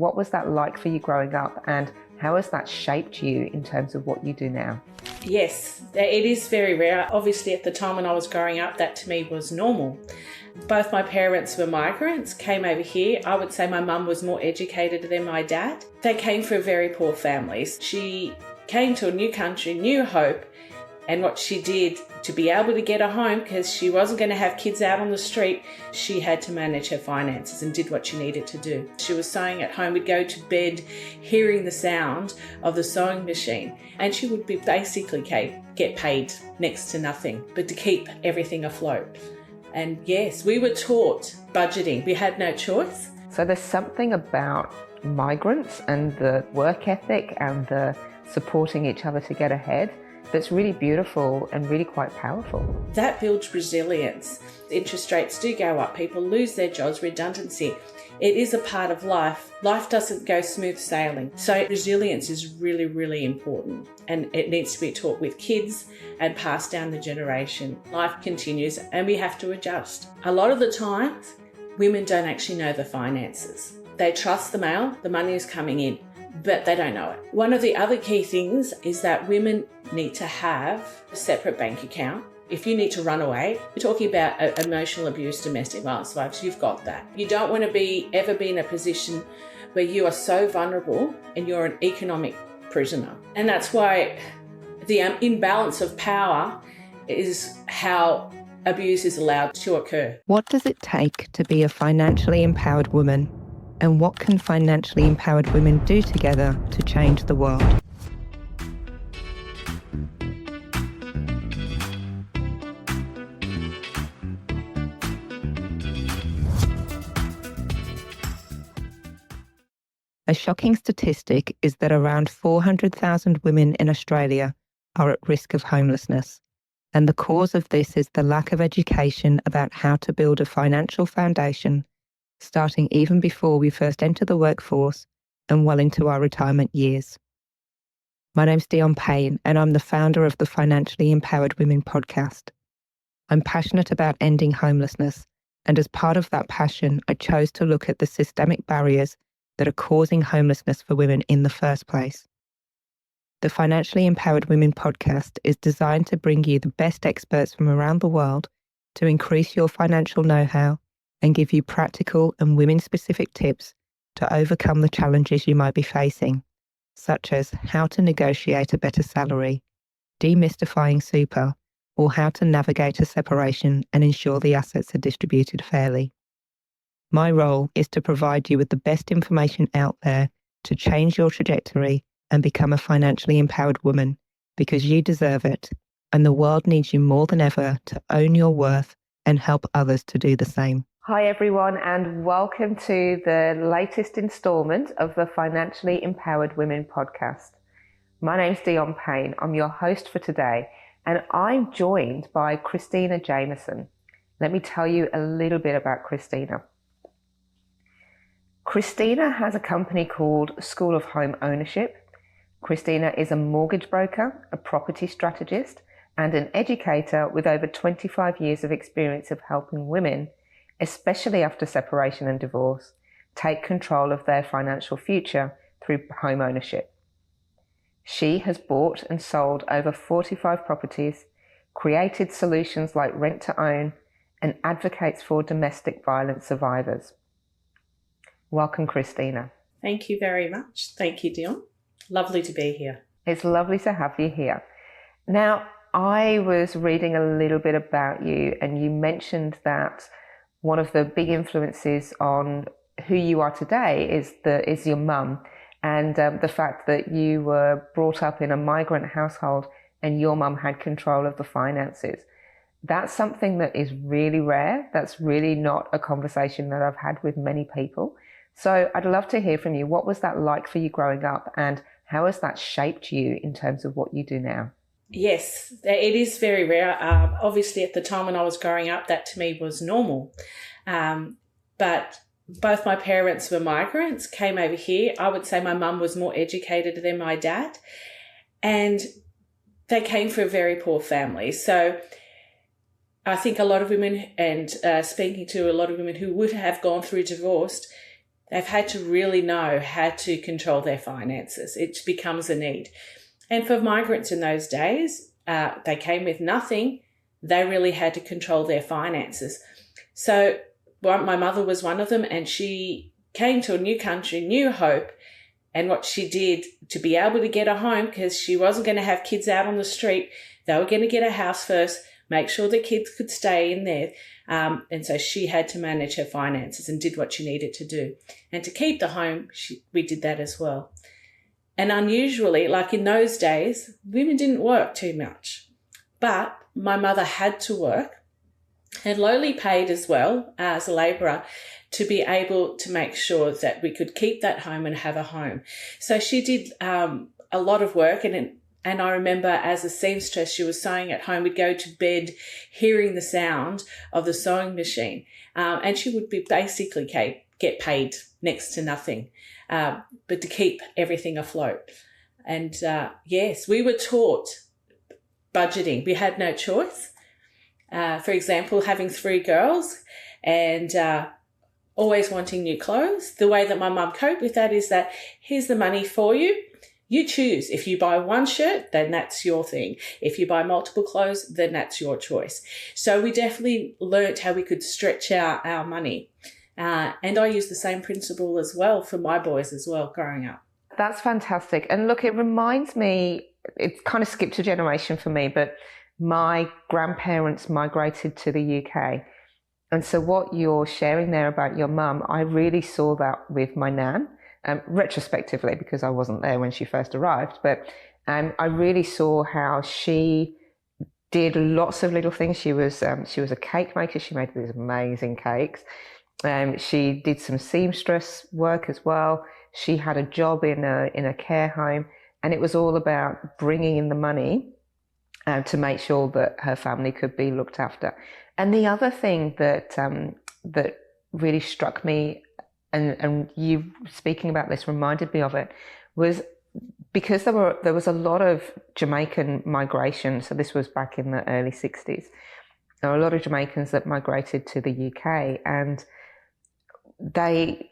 What was that like for you growing up, and how has that shaped you in terms of what you do now? Yes, it is very rare. Obviously, at the time when I was growing up, that to me was normal. Both my parents were migrants, came over here. I would say my mum was more educated than my dad. They came from very poor families. She came to a new country, new hope, and what she did to be able to get a home, because she wasn't going to have kids out on the street, she had to manage her finances and did what she needed to do. She was sewing at home, would go to bed hearing the sound of the sewing machine, and she would be basically get paid next to nothing, but to keep everything afloat. And yes, we were taught budgeting. We had no choice. So there's something about migrants and the work ethic and the supporting each other to get ahead that's really beautiful and really quite powerful. That builds resilience. Interest rates do go up. People lose their jobs, redundancy. It is a part of life. Life doesn't go smooth sailing. So resilience is really, really important. And it needs to be taught with kids and passed down the generation. Life continues and we have to adjust. A lot of the times, women don't actually know the finances. They trust the male, the money is coming in, but they don't know it. One of the other key things is that women need to have a separate bank account. If you need to run away, you're talking about emotional abuse, domestic violence, survivors, you've got that. You don't want to ever be in a position where you are so vulnerable and you're an economic prisoner. And that's why the imbalance of power is how abuse is allowed to occur. What does it take to be a financially empowered woman? And what can financially empowered women do together to change the world? A shocking statistic is that around 400,000 women in Australia are at risk of homelessness. And the cause of this is the lack of education about how to build a financial foundation, starting even before we first enter the workforce and well into our retirement years. My name's Dion Payne, and I'm the founder of the Financially Empowered Women podcast. I'm passionate about ending homelessness, and as part of that passion, I chose to look at the systemic barriers that are causing homelessness for women in the first place. The Financially Empowered Women podcast is designed to bring you the best experts from around the world to increase your financial know-how and give you practical and women-specific tips to overcome the challenges you might be facing, such as how to negotiate a better salary, demystifying super, or how to navigate a separation and ensure the assets are distributed fairly. My role is to provide you with the best information out there to change your trajectory and become a financially empowered woman, because you deserve it, and the world needs you more than ever to own your worth and help others to do the same. Hi everyone, and welcome to the latest instalment of the Financially Empowered Women podcast. My name's Dion Payne. I'm your host for today, and I'm joined by Christina Jameson. Let me tell you a little bit about Christina. Christina has a company called School of Home Ownership. Christina is a mortgage broker, a property strategist, and an educator with over 25 years of experience of helping women, especially after separation and divorce, take control of their financial future through home ownership. She has bought and sold over 45 properties, created solutions like rent to own, and advocates for domestic violence survivors. Welcome, Christina. Thank you very much. Thank you, Dion. Lovely to be here. It's lovely to have you here. Now, I was reading a little bit about you, and you mentioned that one of the big influences on who you are today is your mum, and the fact that you were brought up in a migrant household and your mum had control of the finances. That's something that is really rare. That's really not a conversation that I've had with many people. So I'd love to hear from you. What was that like for you growing up, and how has that shaped you in terms of what you do now? Yes, it is very rare. Obviously, at the time when I was growing up, that to me was normal. But both my parents were migrants, came over here. I would say my mum was more educated than my dad. And they came from very poor families. So I think a lot of women, and speaking to a lot of women who would have gone through divorce, They've had to really know how to control their finances. It becomes a need. And for migrants in those days, they came with nothing. They really had to control their finances. So my mother was one of them, and she came to a new country, new hope. And what she did to be able to get a home, because she wasn't going to have kids out on the street, they were going to get a house first, make sure the kids could stay in there. And so she had to manage her finances and did what she needed to do. And to keep the home, we did that as well. And unusually, like in those days, women didn't work too much. But my mother had to work, and lowly paid as well as a labourer, to be able to make sure that we could keep that home and have a home. So she did a lot of work, and I remember as a seamstress, she was sewing at home. We'd go to bed hearing the sound of the sewing machine, and she would be basically get paid next to nothing, but to keep everything afloat. And yes, we were taught budgeting. We had no choice. For example, having 3 girls and always wanting new clothes. The way that my mum coped with that is that here's the money for you. You choose. If you buy one shirt, then that's your thing. If you buy multiple clothes, then that's your choice. So we definitely learnt how we could stretch out our money. And I use the same principle as well for my boys as well growing up. That's fantastic. And look, it reminds me, it's kind of skipped a generation for me, but my grandparents migrated to the UK. And so what you're sharing there about your mum, I really saw that with my nan, retrospectively, because I wasn't there when she first arrived. But I really saw how she did lots of little things. She was a cake maker. She made these amazing cakes. She did some seamstress work as well. She had a job in a care home, and it was all about bringing in the money to make sure that her family could be looked after. And the other thing that that really struck me, and you speaking about this reminded me of it, was because there was a lot of Jamaican migration. So this was back in the early 60s. There were a lot of Jamaicans that migrated to the UK, and they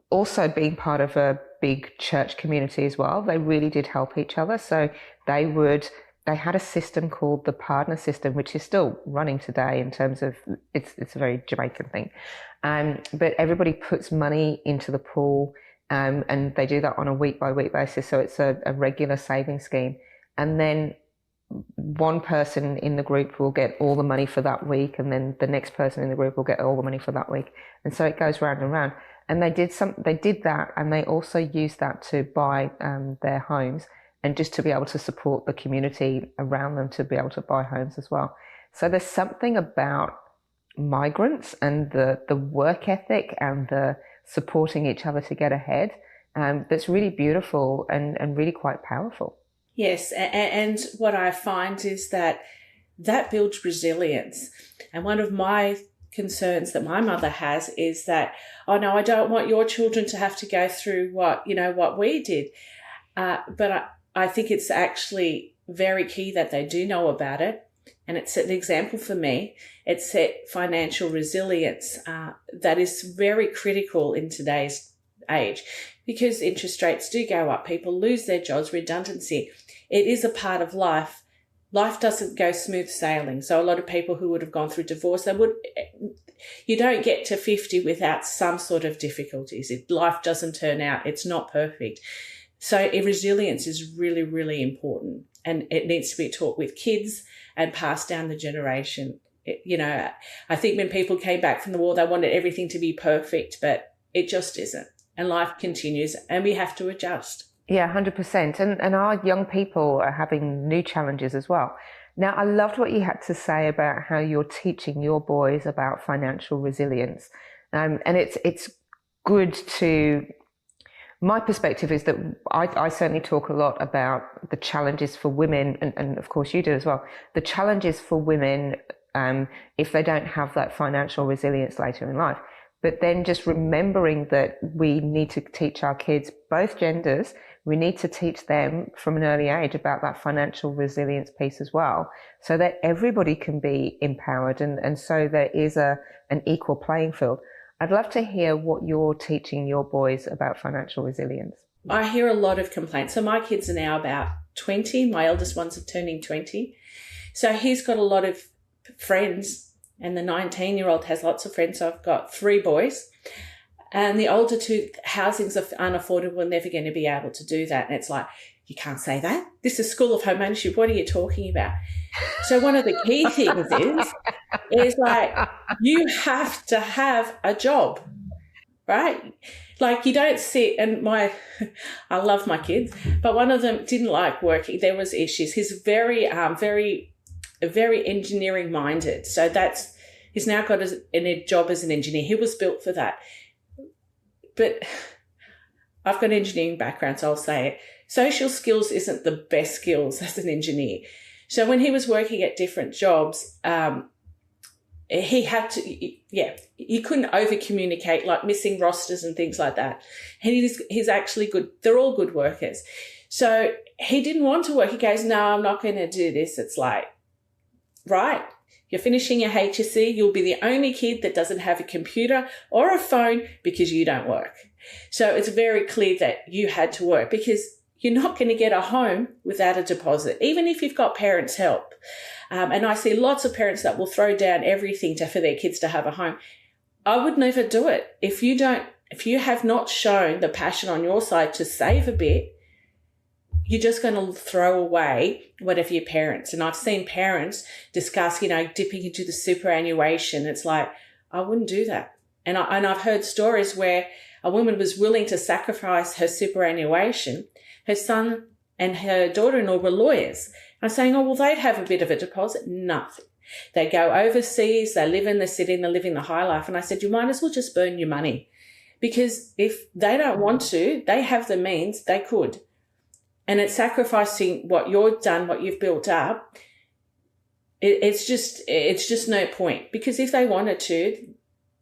also, being part of a big church community as well, they really did help each other. So they had a system called the partner system, which is still running today in terms of it's a very Jamaican thing. But everybody puts money into the pool, and they do that on a week by week basis. So it's a regular saving scheme. And then one person in the group will get all the money for that week, and then the next person in the group will get all the money for that week. And so it goes round and round. And they did that, and they also used that to buy their homes, and just to be able to support the community around them to be able to buy homes as well. So there's something about migrants and the work ethic and the supporting each other to get ahead that's really beautiful and really quite powerful. Yes, and what I find is that builds resilience. And one of my concerns that my mother has is that, oh no, I don't want your children to have to go through what we did. But I think it's actually very key that they do know about it. And it's an example for me. It's set financial resilience that is very critical in today's age, because interest rates do go up. People lose their jobs, redundancy. It is a part of life. Life doesn't go smooth sailing. So a lot of people who would have gone through divorce, you don't get to 50 without some sort of difficulties. Life doesn't turn out. It's not perfect. So resilience is really, really important, and it needs to be taught with kids and passed down the generation. I think when people came back from the war, they wanted everything to be perfect, but it just isn't. And life continues, and we have to adjust. Yeah, 100%. And our young people are having new challenges as well. Now, I loved what you had to say about how you're teaching your boys about financial resilience. And it's good to... My perspective is that I certainly talk a lot about the challenges for women, and of course you do as well, the challenges for women if they don't have that financial resilience later in life. But then just remembering that we need to teach our kids, both genders, we need to teach them from an early age about that financial resilience piece as well, so that everybody can be empowered, and so there is an equal playing field. I'd love to hear what you're teaching your boys about financial resilience. I hear a lot of complaints. So my kids are now about 20. My eldest one's turning 20. So he's got a lot of friends, and the 19-year-old has lots of friends. So I've got 3 boys. And the older 2, housing's unaffordable, we're never going to be able to do that. And it's like, you can't say that. This is School of Home Ownership. What are you talking about? So one of the key things is like, you have to have a job, right? Like, you don't sit and I love my kids, but one of them didn't like working. There was issues. He's very engineering minded. So he's now got a job as an engineer. He was built for that. But I've got an engineering background, so I'll say it. Social skills isn't the best skills as an engineer. So when he was working at different jobs, he had to, he couldn't over communicate, like missing rosters and things like that. And he's actually good. They're all good workers. So he didn't want to work. He goes, no, I'm not going to do this. It's like, right, you're finishing your HSC. You'll be the only kid that doesn't have a computer or a phone because you don't work. So it's very clear that you had to work, because you're not going to get a home without a deposit, even if you've got parents' help. And I see lots of parents that will throw down everything for their kids to have a home. I would never do it. If you have not shown the passion on your side to save a bit, you're just going to throw away whatever your parents. And I've seen parents discuss, dipping into the superannuation. It's like, I wouldn't do that. And I've heard stories where a woman was willing to sacrifice her superannuation. Her son and her daughter-in-law were lawyers. I'm saying, oh, well, they'd have a bit of a deposit. Nothing. They go overseas, they live in the city, and they're living the high life. And I said, you might as well just burn your money, because if they don't want to, they have the means, they could. And it's sacrificing what you've done, what you've built up. It's just no point, because if they wanted to,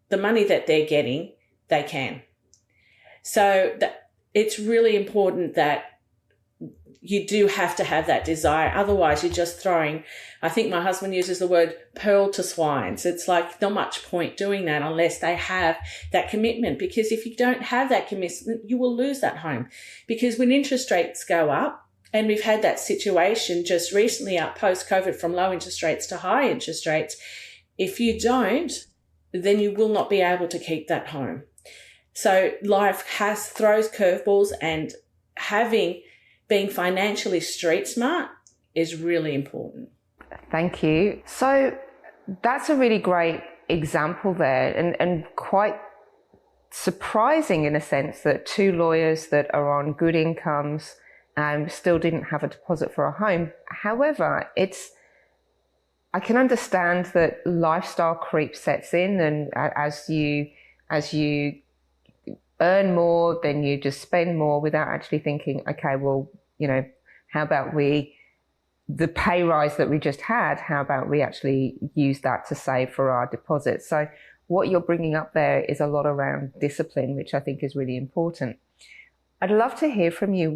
the money that they're getting, they can. So it's really important that you do have to have that desire. Otherwise, you're just throwing, I think my husband uses the word pearl to swines. It's like not much point doing that unless they have that commitment. Because if you don't have that commitment, you will lose that home. Because when interest rates go up, and we've had that situation just recently up post-COVID from low interest rates to high interest rates, if you don't, then you will not be able to keep that home. So life throws curveballs, and being financially street smart is really important. Thank you. So that's a really great example there, and quite surprising in a sense that 2 lawyers that are on good incomes still didn't have a deposit for a home. However, I can understand that lifestyle creep sets in, and as you earn more, then you just spend more without actually thinking, okay, well, how about the pay rise that we just had, how about we actually use that to save for our deposit? So what you're bringing up there is a lot around discipline, which I think is really important. I'd love to hear from you.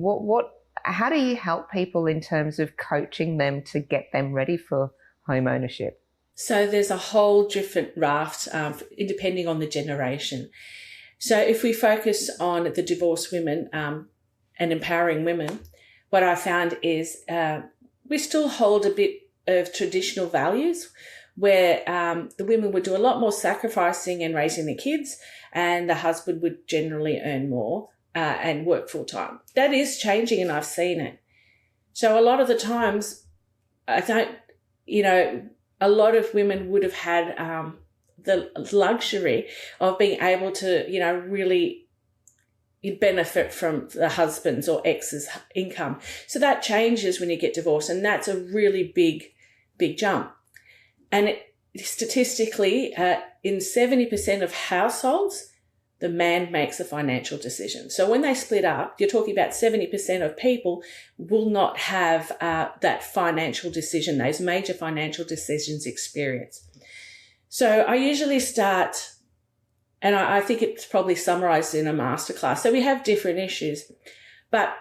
How do you help people in terms of coaching them to get them ready for home ownership? So there's a whole different raft, depending on the generation. So if we focus on the divorced women and empowering women, what I found is we still hold a bit of traditional values where the women would do a lot more sacrificing and raising the kids, and the husband would generally earn more and work full time. That is changing, and I've seen it. So a lot of the times, a lot of women would have had the luxury of being able to, really benefit from the husband's or ex's income. So that changes when you get divorced, and that's a really big jump. And statistically, in 70% of households, the man makes the financial decision. So when they split up, you're talking about 70% of people will not have that financial decision, those major financial decisions experience. So I usually start, and I think it's probably summarized in a masterclass. So we have different issues, but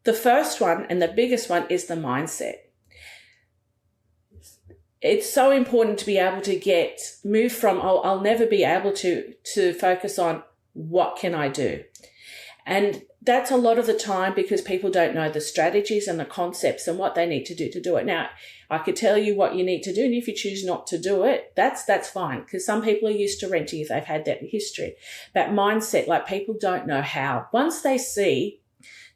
the first one and the biggest one is the mindset. it's so important to be able to move from, oh, I'll never be able to focus on what can I do? And that's a lot of the time because people don't know the strategies and the concepts and what they need to do it. Now, I could tell you what you need to do, and if you choose not to do it, that's fine, because some people are used to renting if they've had that history. But mindset, like, people don't know how. Once they see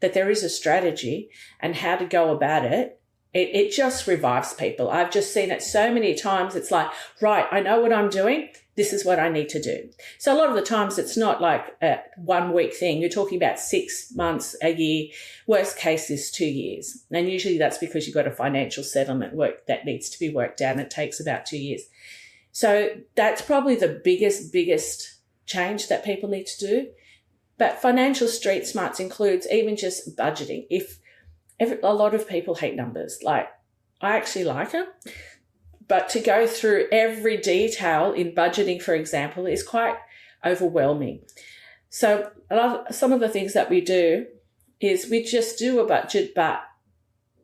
that there is a strategy and how to go about it, it just revives people. I've just seen it so many times. It's like, right, I know what I'm doing. This is what I need to do. So a lot of the times it's not like a 1 week thing. You're talking about 6 months, a year. Worst case is 2 years. And usually that's because you've got a financial settlement work that needs to be worked out, and it takes about 2 years. So that's probably the biggest change that people need to do. But financial street smarts includes even just budgeting. A lot of people hate numbers. Like, I actually like them. But to go through every detail in budgeting, for example, is quite overwhelming. So some of the things that we do is we just do a budget, but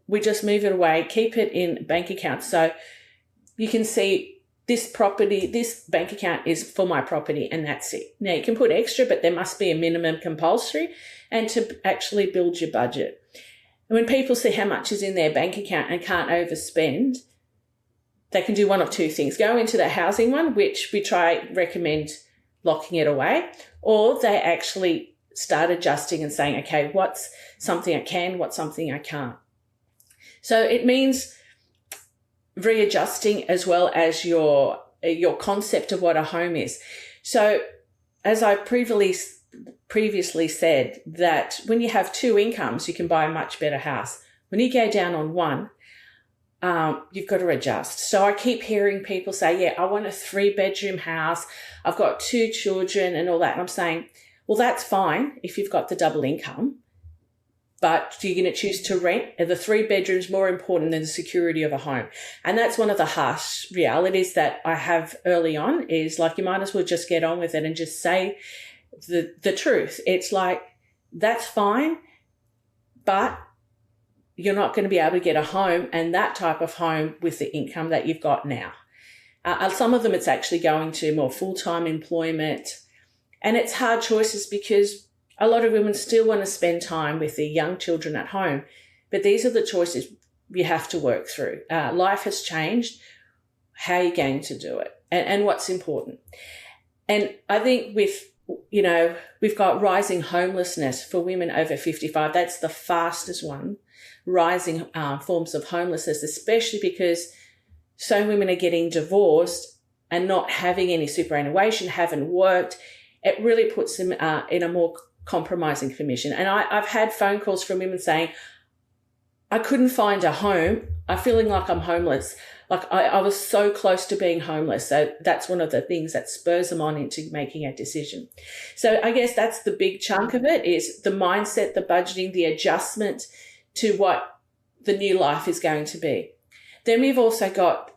we just move it away, keep it in bank accounts. So you can see this bank account is for my property, and that's it. Now, you can put extra, but there must be a minimum compulsory, and to actually build your budget. And when people see how much is in their bank account and can't overspend, they can do one of two things: go into the housing one, which we recommend locking it away, or they actually start adjusting and saying, okay, what's something I can, what's something I can't. So it means readjusting as well as your concept of what a home is. So as I previously said, that when you have 2 incomes, you can buy a much better house. When you go down on one, you've got to adjust. So I keep hearing people say, yeah, I want a 3-bedroom house. I've got 2 children and all that. And I'm saying, well, that's fine if you've got the double income, but you're going to choose to rent. And the 3 bedrooms more important than the security of a home. And that's one of the harsh realities that I have early on, is like, you might as well just get on with it and just say the truth. It's like, that's fine, but you're not going to be able to get a home, and that type of home, with the income that you've got now. Some of them, it's actually going to more full-time employment. And it's hard choices because a lot of women still want to spend time with their young children at home. But these are the choices you have to work through. Life has changed. How are you going to do it? And what's important? And I think we've got rising homelessness for women over 55. That's the fastest one. Rising forms of homelessness, especially because so many women are getting divorced and not having any superannuation, haven't worked. It really puts them in a more compromising position. And I've had phone calls from women saying, I couldn't find a home. I'm feeling like I'm homeless. Like I was so close to being homeless. So that's one of the things that spurs them on into making a decision. So I guess that's the big chunk of it, is the mindset, the budgeting, the adjustment to what the new life is going to be. Then we've also got,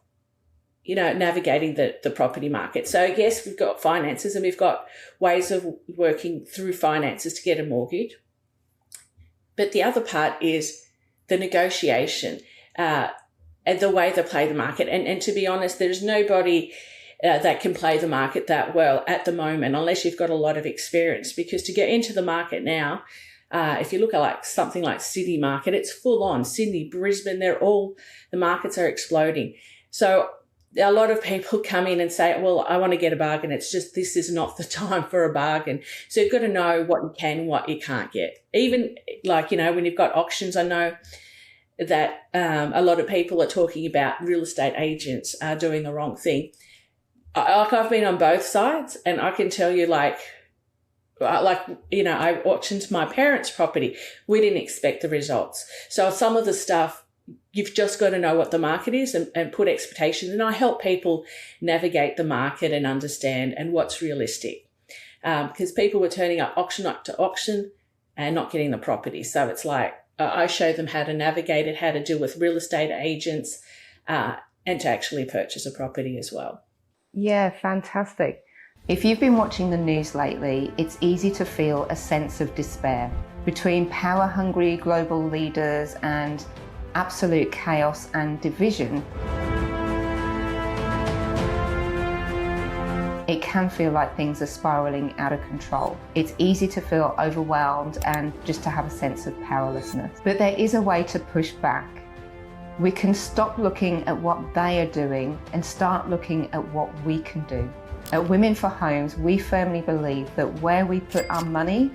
navigating the property market. So yes, we've got finances, and we've got ways of working through finances to get a mortgage. But the other part is the negotiation and the way they play the market. And to be honest, there's nobody that can play the market that well at the moment, unless you've got a lot of experience. Because to get into the market now, if you look at something like Sydney market, it's full on. Sydney, Brisbane, the markets are exploding. So a lot of people come in and say, well, I want to get a bargain. It's just, this is not the time for a bargain. So you've got to know what you can and what you can't get. Even when you've got auctions, I know that a lot of people are talking about real estate agents doing the wrong thing. I've been on both sides, and I can tell you, I auctioned my parents' property. We didn't expect the results. So some of the stuff, you've just got to know what the market is and put expectations. And I help people navigate the market and understand and what's realistic. Because people were turning up auction to auction and not getting the property. So it's like, I show them how to navigate it, how to deal with real estate agents, and to actually purchase a property as well. Yeah, fantastic. If you've been watching the news lately, it's easy to feel a sense of despair between power-hungry global leaders and absolute chaos and division. it can feel like things are spiraling out of control. It's easy to feel overwhelmed and just to have a sense of powerlessness. But there is a way to push back. We can stop looking at what they are doing and start looking at what we can do. At Women for Homes, we firmly believe that where we put our money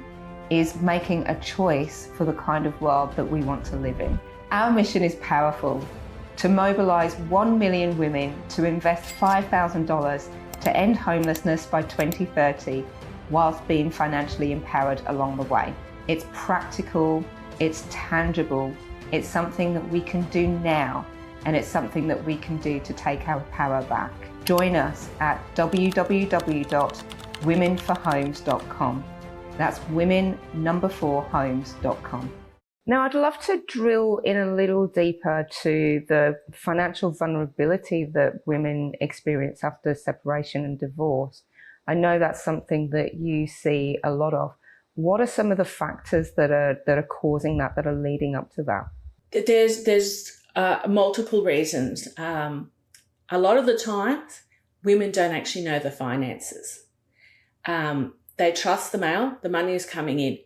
is making a choice for the kind of world that we want to live in. Our mission is powerful: to mobilise 1 million women to invest $5,000 to end homelessness by 2030, whilst being financially empowered along the way. It's practical, it's tangible, it's something that we can do now, and it's something that we can do to take our power back. Join us at www.womenforhomes.com. That's women4homes.com. Now, I'd love to drill in a little deeper to the financial vulnerability that women experience after separation and divorce. I know that's something that you see a lot of. What are some of the factors that are causing that are leading up to that? There's multiple reasons. A lot of the times, women don't actually know the finances. They trust the male, the money is coming in,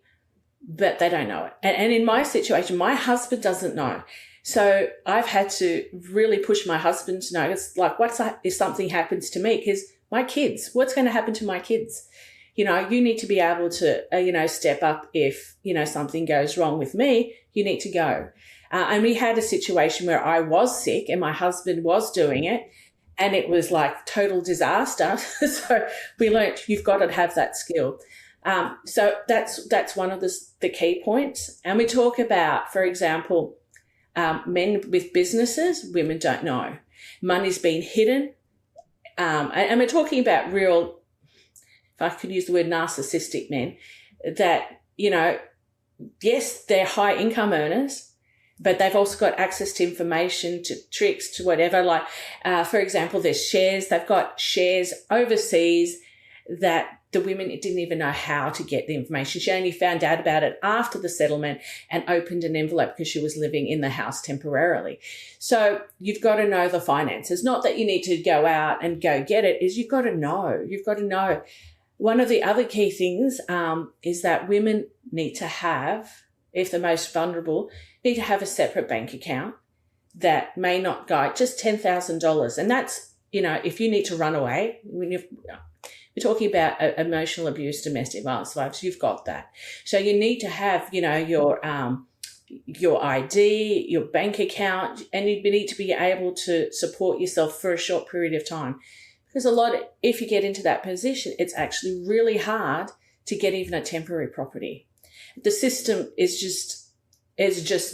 but they don't know it. And in my situation, my husband doesn't know. So I've had to really push my husband to know. It's like, if something happens to me? Because my kids, what's going to happen to my kids? You need to be able to, step up if, something goes wrong with me, you need to go. And we had a situation where I was sick and my husband was doing it, and it was like total disaster. So we learnt you've got to have that skill. So that's one of the key points. And we talk about, for example, men with businesses, women don't know. Money's been hidden. And we're talking about real, if I could use the word narcissistic men, that, yes, they're high income earners, but they've also got access to information, to tricks, to whatever. Like, for example, there's shares. They've got shares overseas that the women didn't even know how to get the information. She only found out about it after the settlement and opened an envelope because she was living in the house temporarily. So you've got to know the finances. Not that you need to go out and go get it, is you've got to know. You've got to know. One of the other key things is that women need to have, if the most vulnerable, need to have a separate bank account that may not go just $10,000. And that's, if you need to run away, we're talking about emotional abuse, domestic violence survivors, you've got that. So you need to have, your ID, your bank account, and you need to be able to support yourself for a short period of time. Because if you get into that position, it's actually really hard to get even a temporary property. The system is just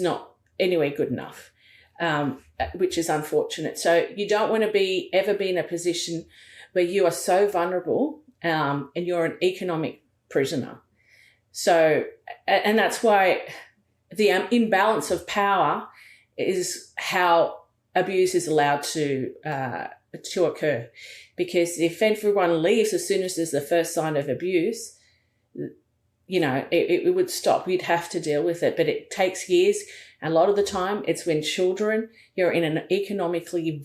not anywhere good enough, which is unfortunate. So you don't want to ever be in a position where you are so vulnerable and you're an economic prisoner. So, and that's why the imbalance of power is how abuse is allowed to occur. Because if everyone leaves as soon as there's the first sign of abuse, it would stop. You'd have to deal with it, but it takes years. And a lot of the time it's when you're in an economically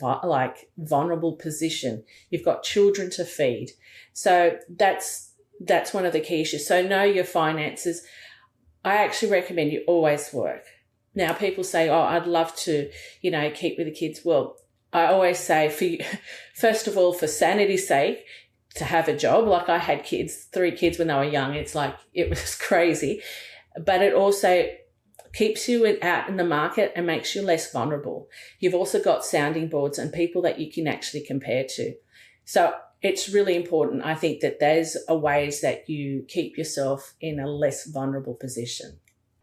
vulnerable position. You've got children to feed. So that's one of the key issues. So know your finances. I actually recommend you always work. Now people say, oh, I'd love to, keep with the kids. Well, I always say first of all, for sanity's sake, to have a job. Like I had 3 kids when they were young. It was crazy, but it also keeps you out in the market and makes you less vulnerable. You've also got sounding boards and people that you can actually compare to. So it's really important. I think that those are ways that you keep yourself in a less vulnerable position.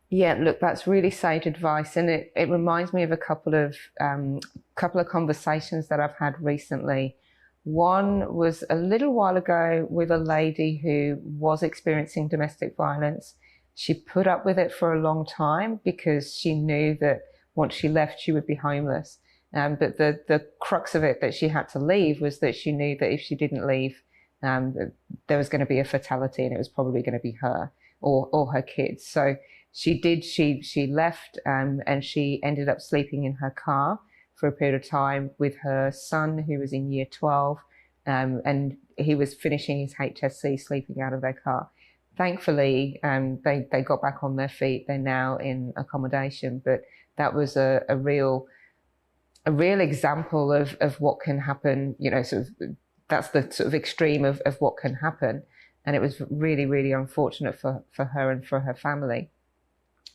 Yeah, look, that's really sage advice, and it reminds me of a couple of conversations that I've had recently. One was a little while ago with a lady who was experiencing domestic violence. She put up with it for a long time because she knew that once she left, she would be homeless. But the crux of it that she had to leave was that she knew that if she didn't leave, there was going to be a fatality, and it was probably going to be her or her kids. So she did. She left, and she ended up sleeping in her car for a period of time with her son, who was in year 12, and he was finishing his HSC, sleeping out of their car. Thankfully, they got back on their feet. They're now in accommodation, but that was a real example of what can happen. Sort of that's the sort of extreme of what can happen, and it was really, really unfortunate for her and for her family.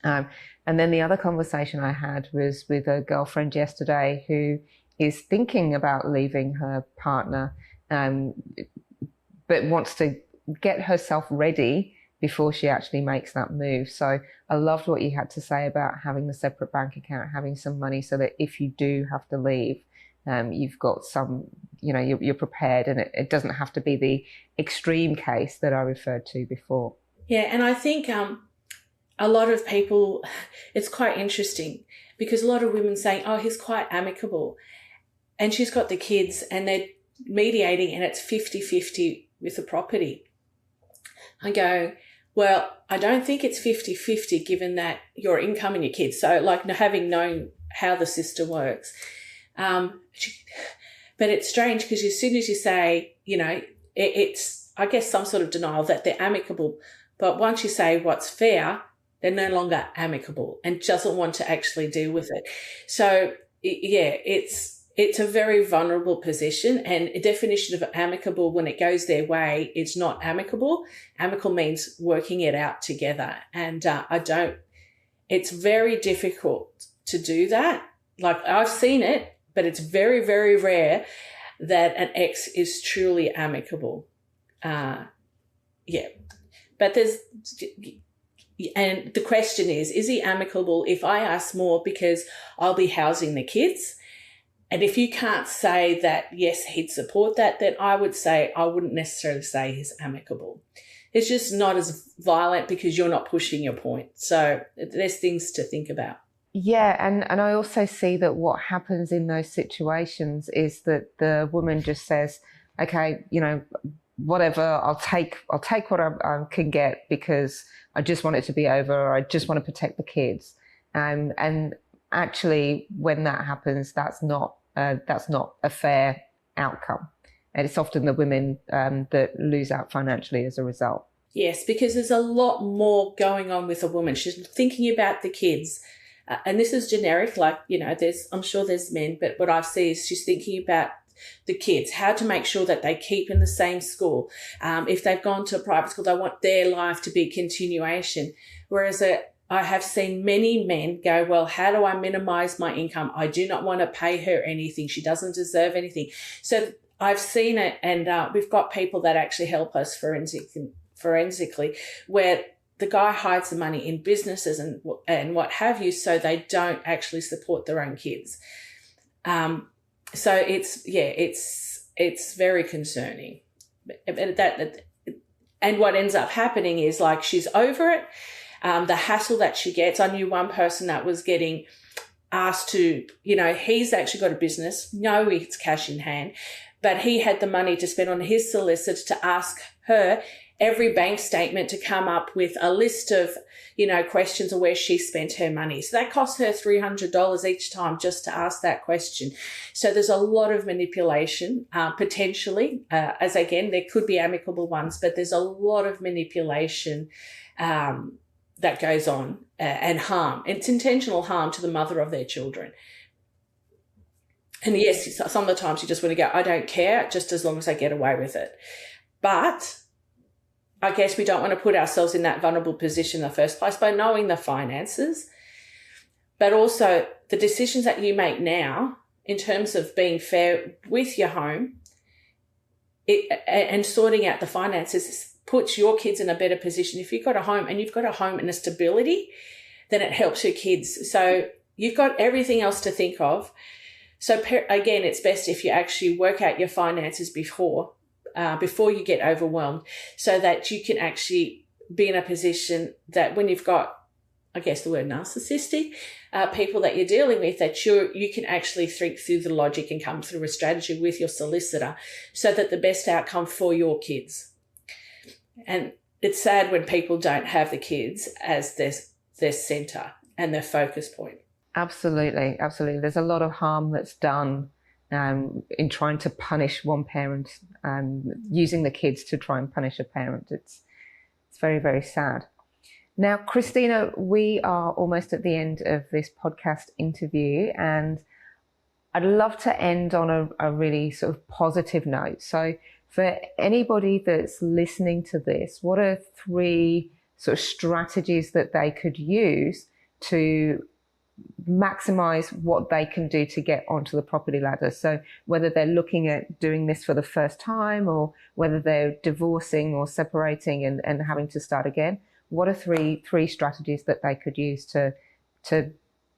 And then the other conversation I had was with a girlfriend yesterday who is thinking about leaving her partner, but wants to get herself ready before she actually makes that move. So I loved what you had to say about having the separate bank account, having some money so that if you do have to leave, you've got some, you're prepared, and it doesn't have to be the extreme case that I referred to before. Yeah, and I think a lot of people, it's quite interesting because a lot of women saying, oh, he's quite amicable, and she's got the kids and they're mediating and it's 50-50 with the property. I go, well, I don't think it's 50-50 given that your income and your kids. So like having known how the system works. But it's strange because as soon as you say, it's, I guess, some sort of denial that they're amicable. But once you say what's fair, they're no longer amicable and doesn't want to actually deal with it. So yeah, it's a very vulnerable position, and a definition of amicable when it goes their way, it's not amicable. Amicable means working it out together. And it's very difficult to do that. Like I've seen it, but it's very, very rare that an ex is truly amicable. Yeah. But and the question is he amicable if I ask more because I'll be housing the kids? And if you can't say that, yes, he'd support that, then I wouldn't necessarily say he's amicable. It's just not as violent because you're not pushing your point. So there's things to think about. Yeah, and I also see that what happens in those situations is that the woman just says, okay, whatever, I'll take what I can get because I just want it to be over, or I just want to protect the kids. And actually, when that happens, that's not a fair outcome, and it's often the women that lose out financially as a result. Yes, because there's a lot more going on with a woman. She's thinking about the kids, and this is generic. Like I'm sure there's men, but what I see is she's thinking about the kids, how to make sure that they keep in the same school. If they've gone to a private school, they want their life to be a continuation. Whereas I have seen many men go, well, how do I minimize my income? I do not want to pay her anything. She doesn't deserve anything. So I've seen it, and we've got people that actually help us forensically, where the guy hides the money in businesses and what have you, so they don't actually support their own kids. So it's very concerning. And what ends up happening is like she's over it. The hassle that she gets. I knew one person that was getting asked to, he's actually got a business. No, it's cash in hand, but he had the money to spend on his solicitor to ask her every bank statement to come up with a list of, questions of where she spent her money. So that cost her $300 each time just to ask that question. So there's a lot of manipulation, potentially, as again, there could be amicable ones, but there's a lot of manipulation, that goes on, and harm. It's intentional harm to the mother of their children. And yes, some of the times you just want to go, I don't care, just as long as I get away with it. But I guess we don't want to put ourselves in that vulnerable position in the first place by knowing the finances, but also the decisions that you make now in terms of being fair with your home and sorting out the finances puts your kids in a better position. If you've got a home and you've got a home and a stability, then it helps your kids. So you've got everything else to think of. So again, it's best if you actually work out your finances before you get overwhelmed, so that you can actually be in a position that when you've got, I guess the word narcissistic, people that you're dealing with, that you can actually think through the logic and come through a strategy with your solicitor so that the best outcome for your kids. And it's sad when people don't have the kids as their centre and their focus point. Absolutely, absolutely. There's a lot of harm that's done in trying to punish one parent, using the kids to try and punish a parent. It's very, very sad. Now, Christina, we are almost at the end of this podcast interview, and I'd love to end on a really sort of positive note. So for anybody that's listening to this, what are 3 sort of strategies that they could use to maximize what they can do to get onto the property ladder? So whether they're looking at doing this for the first time, or whether they're divorcing or separating and having to start again, what are three strategies that they could use to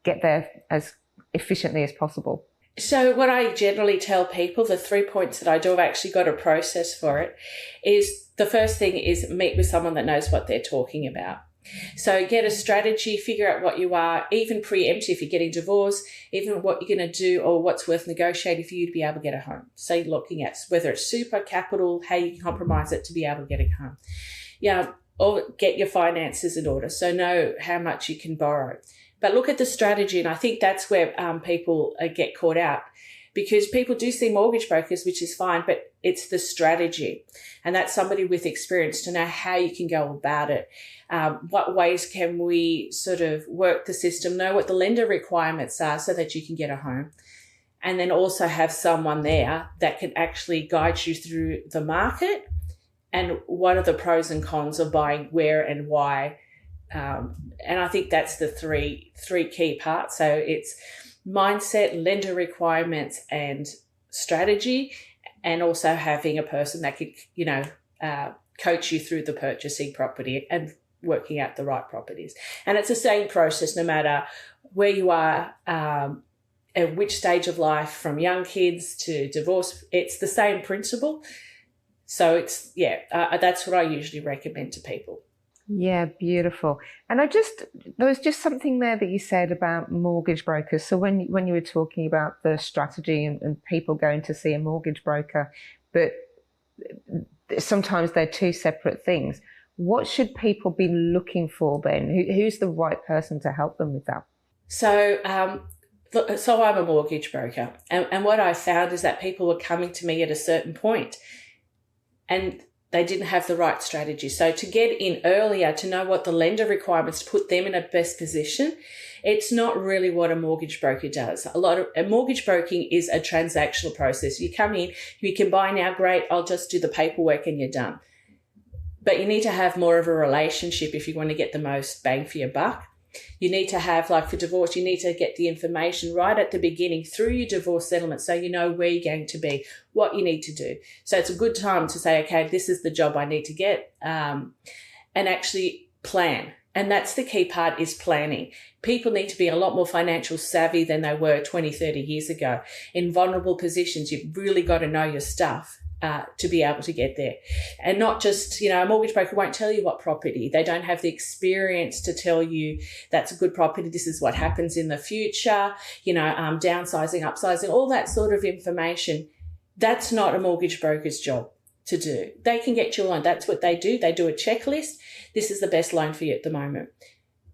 get there as efficiently as possible? So what I generally tell people, the 3 points that I do, I've actually got a process for it, is the first thing is meet with someone that knows what they're talking about. So get a strategy, figure out what you are, even preempt if you're getting divorced, even what you're going to do or what's worth negotiating for you to be able to get a home. So you're looking at whether it's super, capital, how you can compromise it to be able to get a home. Yeah, or get your finances in order. So know how much you can borrow. But look at the strategy, and I think that's where people get caught out, because people do see mortgage brokers, which is fine, but it's the strategy. And that's somebody with experience to know how you can go about it. What ways can we sort of work the system, know what the lender requirements are so that you can get a home. And then also have someone there that can actually guide you through the market and what are the pros and cons of buying where and why. And I think that's the three key parts. So it's mindset, lender requirements, and strategy, and also having a person that could, coach you through the purchasing property and working out the right properties. And it's the same process no matter where you are, at which stage of life, from young kids to divorce. It's the same principle. So it's, that's what I usually recommend to people. Yeah, beautiful. And there was just something there that you said about mortgage brokers. So when you were talking about the strategy and people going to see a mortgage broker, but sometimes they're 2 separate things. What should people be looking for then? Who's the right person to help them with that? So I'm a mortgage broker, and what I found is that people were coming to me at a certain point, and they didn't have the right strategy. So to get in earlier, to know what the lender requirements, to put them in a best position, it's not really what a mortgage broker does. A mortgage broking is a transactional process. You come in, you can buy now, great, I'll just do the paperwork and you're done. But you need to have more of a relationship if you want to get the most bang for your buck. You need to have, like for divorce, you need to get the information right at the beginning through your divorce settlement so you know where you're going to be, what you need to do. So it's a good time to say, okay, this is the job I need to get, and actually plan. And that's the key part, is planning. People need to be a lot more financial savvy than they were 20, 30 years ago. In vulnerable positions, you've really got to know your stuff. To be able to get there. And not just, a mortgage broker won't tell you what property. They don't have the experience to tell you that's a good property, this is what happens in the future, downsizing, upsizing, all that sort of information. That's not a mortgage broker's job to do. They can get you a loan. That's what they do. They do a checklist. This is the best loan for you at the moment.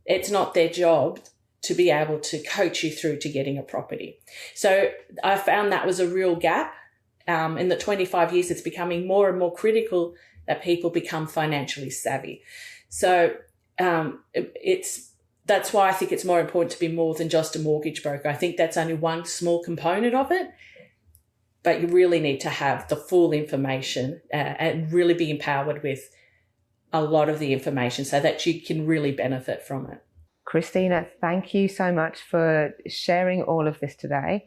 It's not their job to be able to coach you through to getting a property. So I found that was a real gap. In the 25 years, it's becoming more and more critical that people become financially savvy. So that's why I think it's more important to be more than just a mortgage broker. I think that's only one small component of it, but you really need to have the full information and really be empowered with a lot of the information so that you can really benefit from it. Christina, thank you so much for sharing all of this today.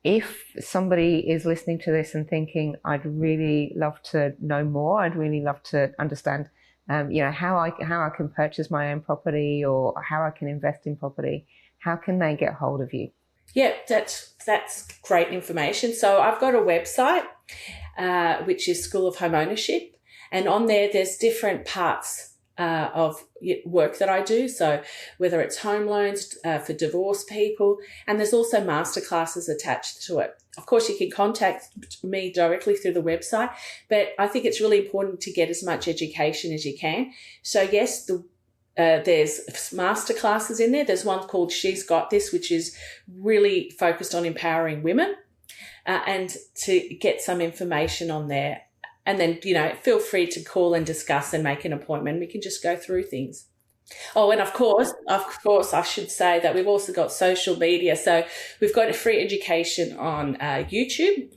If somebody is listening to this and thinking, I'd really love to know more, I'd really love to understand, how I can purchase my own property or how I can invest in property, how can they get hold of you? Yeah, that's great information. So I've got a website, which is School of Home Ownership, and on there's different parts of work that I do. So whether it's home loans for divorced people, and there's also masterclasses attached to it. Of course, you can contact me directly through the website, but I think it's really important to get as much education as you can. So yes, there's masterclasses in there. There's one called She's Got This, which is really focused on empowering women. and to get some information on there. And then, feel free to call and discuss and make an appointment. We can just go through things. Oh, and of course, I should say that we've also got social media. So we've got a free education on YouTube,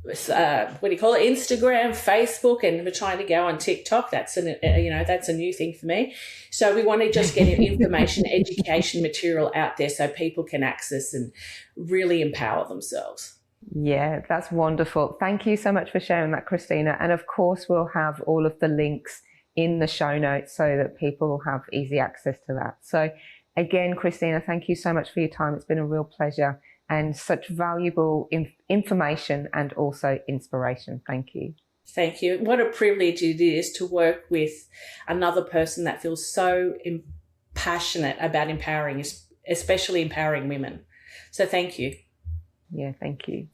what do you call it? Instagram, Facebook, and we're trying to go on TikTok. That's that's a new thing for me. So we want to just get information, education material out there so people can access and really empower themselves. Yeah, that's wonderful. Thank you so much for sharing that, Christina. And of course, we'll have all of the links in the show notes so that people will have easy access to that. So again, Christina, thank you so much for your time. It's been a real pleasure and such valuable information and also inspiration. Thank you. Thank you. What a privilege it is to work with another person that feels so passionate about empowering, especially empowering women. So thank you. Yeah, thank you.